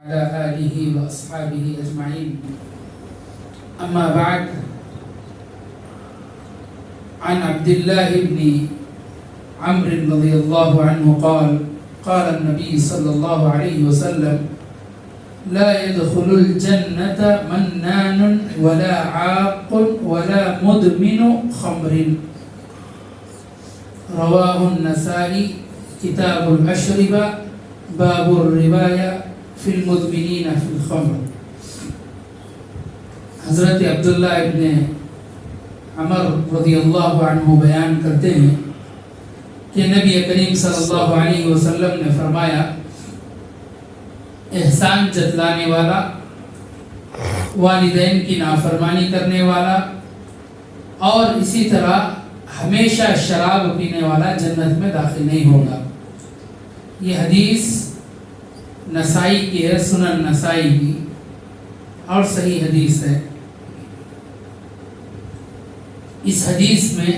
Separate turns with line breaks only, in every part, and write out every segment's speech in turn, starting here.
على آله وأصحابه أجمعين. أما بعد، عن عبد الله بن عمرو رضي الله عنه قال قال النبي صلى الله عليه وسلم: لا يدخل الجنة منان ولا عاق ولا مدمن خمر. رواه النسائی کتاب الاشربہ باب الربایہ فی المدمنین فی الخمر. حضرت عبداللہ ابن عمر رضی اللہ عنہ بیان کرتے ہیں کہ نبی کریم صلی اللہ علیہ وسلم نے فرمایا: احسان جتلانے والا، والدین کی نافرمانی کرنے والا اور اسی طرح ہمیشہ شراب پینے والا جنت میں داخل نہیں ہوگا. یہ حدیث نسائی کی ہے، سنن نسائی کی، اور صحیح حدیث ہے. اس حدیث میں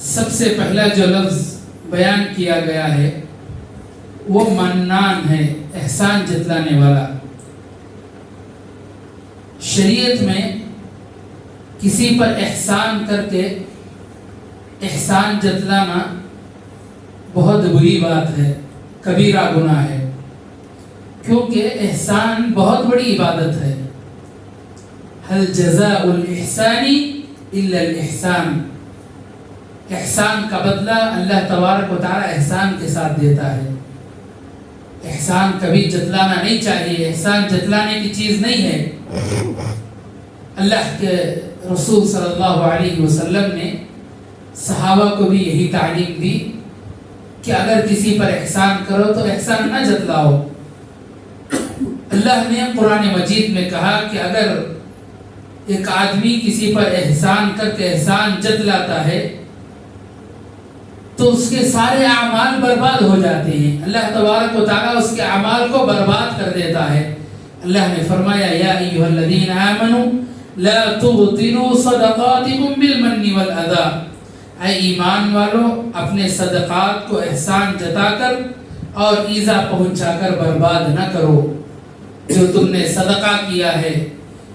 سب سے پہلا جو لفظ بیان کیا گیا ہے وہ منان ہے، احسان جتلانے والا. شریعت میں کسی پر احسان کر کے احسان جتلانا بہت بری بات ہے، کبیرہ گناہ ہے، کیونکہ احسان بہت بڑی عبادت ہے. هل جزاء الاحسان الا الاحسان. احسان کا بدلہ اللہ تبارک و تعالی احسان کے ساتھ دیتا ہے. احسان کبھی جتلانا نہیں چاہیے، احسان جتلانے کی چیز نہیں ہے. اللہ کے رسول صلی اللہ علیہ وسلم نے صحابہ کو بھی یہی تعلیم دی کہ اگر کسی پر احسان کرو تو احسان نہ جتلاؤ. اللہ نے قرآن مجید میں کہا کہ اگر ایک آدمی کسی پر احسان کر کے احسان جتلاتا ہے تو اس کے سارے اعمال برباد ہو جاتے ہیں. اللہ تبارک و تعالیٰ اس کے اعمال کو برباد کر دیتا ہے. اللہ نے فرمایا: یا ایھا الذین آمنوا لا تبطلوا صدقاتکم بالمن والأذى. اے ایمان والو، اپنے صدقات کو احسان جتا کر اور ایذا پہنچا کر برباد نہ کرو. جو تم نے صدقہ کیا ہے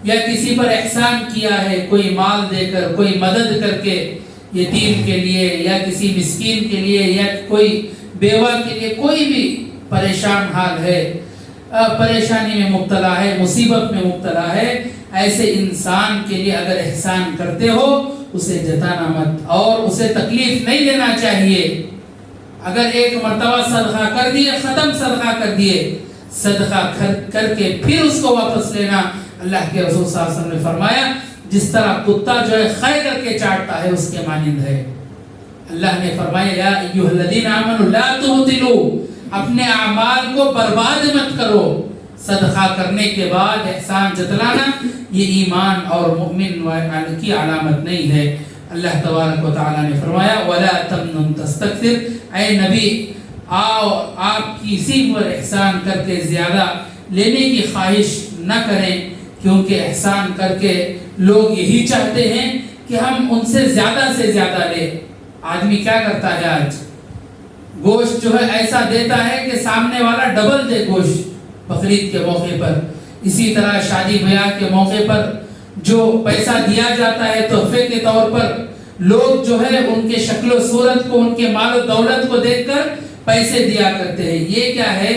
یا کسی پر احسان کیا ہے، کوئی مال دے کر، کوئی مدد کر کے، یتیم کے لیے یا کسی مسکین کے لیے یا کوئی بیوہ کے لیے، کوئی بھی پریشان حال ہے، پریشانی میں مبتلا ہے، مصیبت میں مبتلا ہے، ایسے انسان کے لیے اگر احسان کرتے ہو اسے جتانا مت اور اسے تکلیف نہیں دینا چاہیے. اگر ایک مرتبہ صدقہ کر دیے، ختم صدقہ کر دیے، صدقہ کر کے پھر اس کو واپس لینا. اللہ کے رسول صلی اللہ علیہ وسلم نے فرمایا جس طرح کتا جو ہے خے کر کے چاٹتا ہے اس کے مانند ہے. اللہ نے فرمایا: یا ایھا الذین آمنوا لا تبطلوا. اپنے اعمال کو برباد مت کرو. صدقہ کرنے کے بعد احسان جتلانا یہ ایمان اور مومن کی علامت نہیں ہے. اللہ تبارک و تعالیٰ نے فرمایا: ولا تمنن تستكثر. اے نبی، آپ کسی پر احسان کر کے زیادہ لینے کی خواہش نہ کریں، کیونکہ احسان کر کے لوگ یہی چاہتے ہیں کہ ہم ان سے زیادہ لیں. آدمی کیا کرتا ہے آج؟ گوشت جو ہے ایسا دیتا ہے کہ سامنے والا ڈبل دے گوشت بقرعید کے موقع پر. اسی طرح شادی بیاہ کے موقع پر جو پیسہ دیا جاتا ہے تحفے کے طور پر، لوگ جو ہے ان کے شکل و صورت کو، ان کے مال و دولت کو دیکھ کر پیسے دیا کرتے ہیں. یہ کیا ہے؟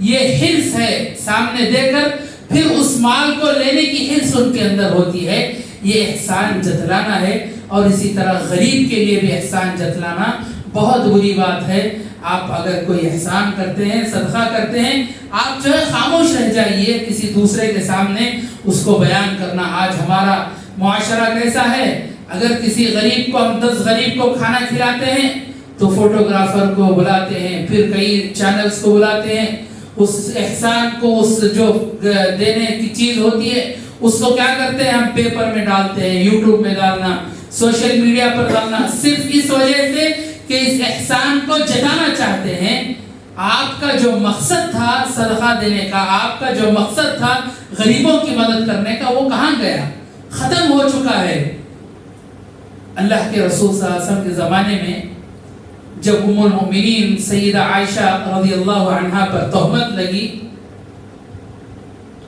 یہ حرص ہے. سامنے دے کر پھر اس مال کو لینے کی حرص ان کے اندر ہوتی ہے. یہ احسان جتلانا ہے. اور اسی طرح غریب کے لیے بھی احسان جتلانا بہت بری بات ہے. آپ اگر کوئی احسان کرتے ہیں، صدقہ کرتے ہیں، آپ جو ہے خاموش رہ جائیے. کسی دوسرے کے سامنے اس کو بیان کرنا. آج ہمارا معاشرہ کیسا ہے؟ اگر کسی غریب کو، ہم 10 غریب کو کھانا کھلاتے ہیں تو فوٹوگرافر کو بلاتے ہیں، پھر کئی چینلز کو بلاتے ہیں. اس احسان کو، اس جو دینے کی چیز ہوتی ہے اس کو کیا کرتے ہیں؟ ہم پیپر میں ڈالتے ہیں، یوٹیوب میں ڈالنا، سوشل میڈیا پر ڈالنا، صرف اس وجہ سے کہ اس احسان کو جتانا چاہتے ہیں. آپ کا جو مقصد تھا صدقہ دینے کا، آپ کا جو مقصد تھا غریبوں کی مدد کرنے کا، وہ کہاں گیا؟ ختم ہو چکا ہے. اللہ کے رسول صلی اللہ علیہ وسلم کے زمانے میں جب ام المؤمنین سیدہ عائشہ رضی اللہ عنہا پر تہمت لگی